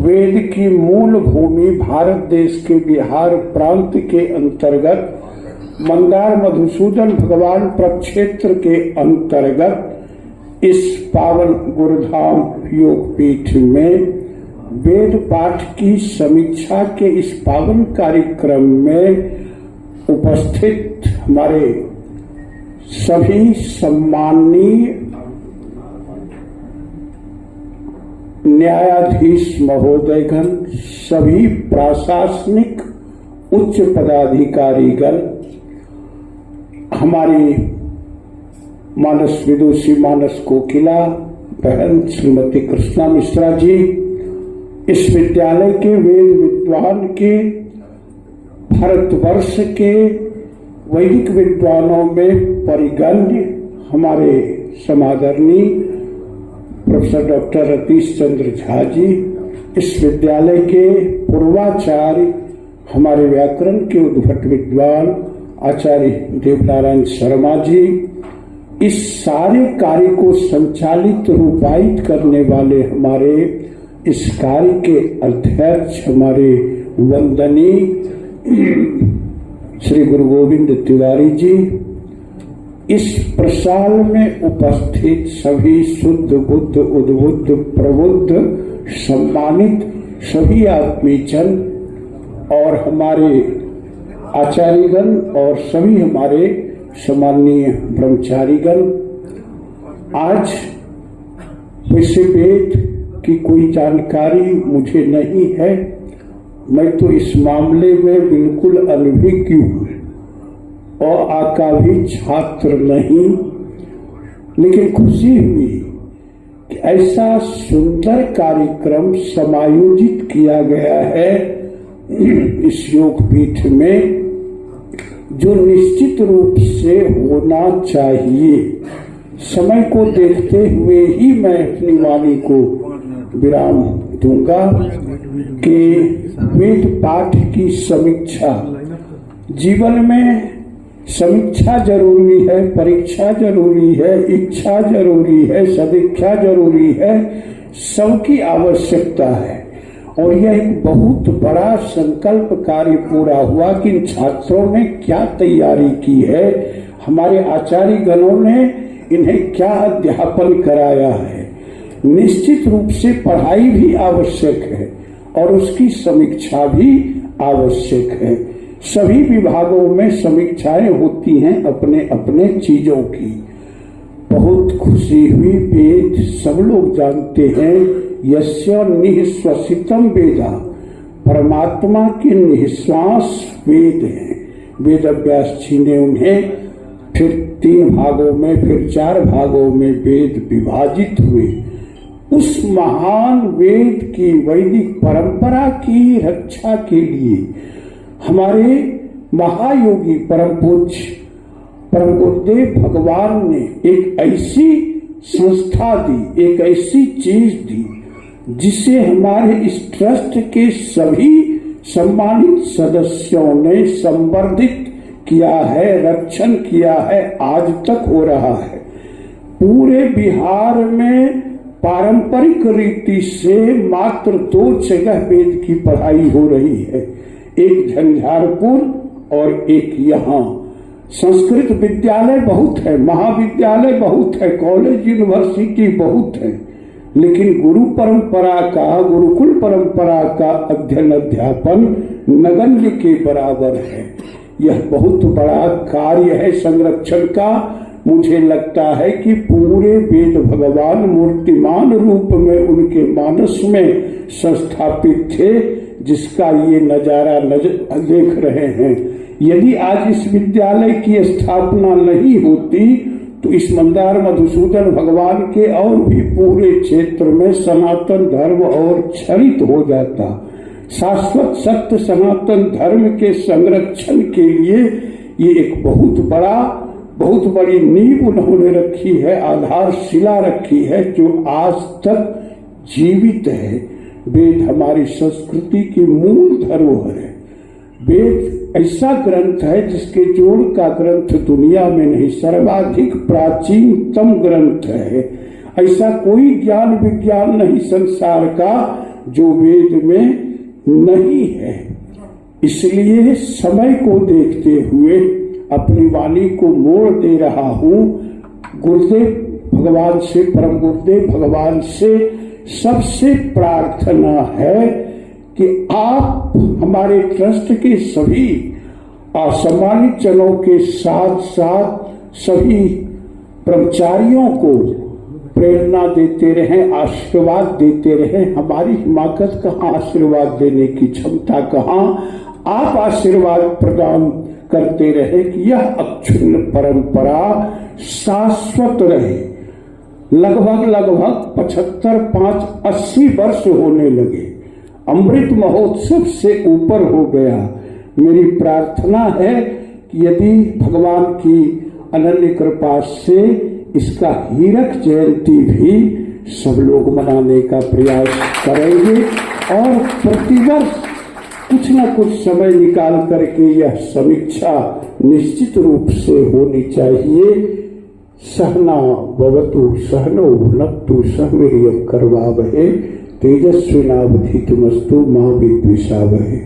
वेद की मूल भूमि भारत देश के बिहार प्रांत के अंतर्गत मंदार मधुसूदन भगवान प्रक्षेत्र के अंतर्गत इस पावन गुरुधाम योगपीठ में वेद पाठ की समीक्षा के इस पावन कार्यक्रम में उपस्थित हमारे सभी सम्माननीय न्यायाधीश महोदयगण, सभी प्रशासनिक उच्च पदाधिकारीगण, हमारी मानस विदुषी मानस कोकिला बहन श्रीमती कृष्णा मिश्रा जी, इस विद्यालय के वेद विद्वान के, भारतवर्ष के वैदिक विद्वानों में परिगण्य हमारे समादरणीय प्रोफेसर डॉक्टर रतीश चंद्र झा जी, इस विद्यालय के पूर्वाचार्य हमारे व्याकरण के उद्भट विद्वान आचार्य देवनारायण शर्मा जी, इस सारे कार्य को संचालित रूपायित करने वाले हमारे इस कार्य के अध्यक्ष हमारे वंदनीय श्री गुरु गोविंद तिवारी जी, इस प्रसाल में उपस्थित सभी शुद्ध बुद्ध उद्बुद्ध प्रबुद्ध सम्मानित सभी आत्मीजन और हमारे आचार्यगण और सभी हमारे सम्माननीय ब्रह्मचारीगण, आज वैसे वेद की कोई जानकारी मुझे नहीं है, मैं तो इस मामले में बिल्कुल अनभिज्ञ हूँ और आका भी छात्र नहीं, लेकिन खुशी हुई कि ऐसा सुंदर कार्यक्रम समायोजित किया गया है इस योगपीठ में, जो निश्चित रूप से होना चाहिए। समय को देखते हुए ही मैं अपनी वाणी को विराम दूंगा कि वेद पाठ की समीक्षा, जीवन में समीक्षा जरूरी है, परीक्षा जरूरी है, इच्छा जरूरी है, सदिच्छा जरूरी है, सबकी आवश्यकता है। और यह एक बहुत बड़ा संकल्प कार्य पूरा हुआ कि इन छात्रों ने क्या तैयारी की है, हमारे आचार्य गणों ने इन्हें क्या अध्यापन कराया है। निश्चित रूप से पढ़ाई भी आवश्यक है और उसकी समीक्षा भी आवश्यक है। सभी विभागों में समीक्षाएं होती हैं अपने अपने चीजों की। बहुत खुशी हुई, वेद सब लोग जानते हैं, यस्य निःश्वसितम वेदा, परमात्मा के निःश्वास वेद हैं। वेद व्यास जी ने उन्हें फिर 3 भागों में, फिर 4 भागों में वेद विभाजित हुए। उस महान वेद की वैदिक परंपरा की रक्षा के लिए हमारे महायोगी परम पूज्य परम गुरुदेव भगवान ने एक ऐसी संस्था दी, एक ऐसी चीज दी जिसे हमारे इस ट्रस्ट के सभी सम्मानित सदस्यों ने संवर्धित किया है, रक्षण किया है, आज तक हो रहा है। पूरे बिहार में पारंपरिक रीति से मात्र 2 जगह वेद की पढ़ाई हो रही है, एक झंझारपुर और एक यहाँ। संस्कृत विद्यालय बहुत है, महाविद्यालय बहुत है, कॉलेज यूनिवर्सिटी बहुत है, लेकिन गुरु परंपरा का, गुरुकुल परंपरा का अध्ययन अध्यापन नगण्य के बराबर है। यह बहुत बड़ा कार्य है संरक्षण का। मुझे लगता है कि पूरे वेद भगवान मूर्तिमान रूप में उनके मानस में संस्थापित थे, जिसका ये नजारा देख रहे हैं। यदि आज इस विद्यालय की स्थापना नहीं होती तो इस मंदार मधुसूदन भगवान के और भी पूरे क्षेत्र में सनातन धर्म और क्षरित हो जाता। शाश्वत सत्य सनातन धर्म के संरक्षण के लिए ये एक बहुत बड़ी नींव उन्होंने रखी है, आधारशिला रखी है, जो आज तक जीवित है। वेद हमारी संस्कृति की मूल धरोहर है। वेद ऐसा ग्रंथ है जिसके जोड़ का ग्रंथ दुनिया में नहीं, सर्वाधिक प्राचीनतम ग्रंथ है। ऐसा कोई ज्ञान विज्ञान नहीं संसार का जो वेद में नहीं है। इसलिए समय को देखते हुए अपनी वाणी को मोड़ दे रहा हूं। गुरुदेव भगवान से, परम गुरुदेव भगवान से सबसे प्रार्थना है कि आप हमारे ट्रस्ट के सभी असम्मानित जनों के साथ साथ सभी कर्मचारियों को प्रेरणा देते रहें, आशीर्वाद देते रहें। हमारी हिमाकत कहाँ, आशीर्वाद देने की क्षमता कहाँ, आप आशीर्वाद प्रदान करते रहे कि यह अक्षुण्ण परंपरा शाश्वत रहे। लगभग 75-80 वर्ष होने लगे, अमृत महोत्सव से ऊपर हो गया। मेरी प्रार्थना है कि यदि भगवान की अनन्य कृपा से इसका हीरक जयंती भी सब लोग मनाने का प्रयास करेंगे और प्रतिवर्ष कुछ न कुछ समय निकाल करके यह समीक्षा निश्चित रूप से होनी चाहिए। सहना भवतु सहनो भुनक्तु सह वीर्यं करवावहै तेजस्विनावधीतमस्तु मा विद्विषावहै।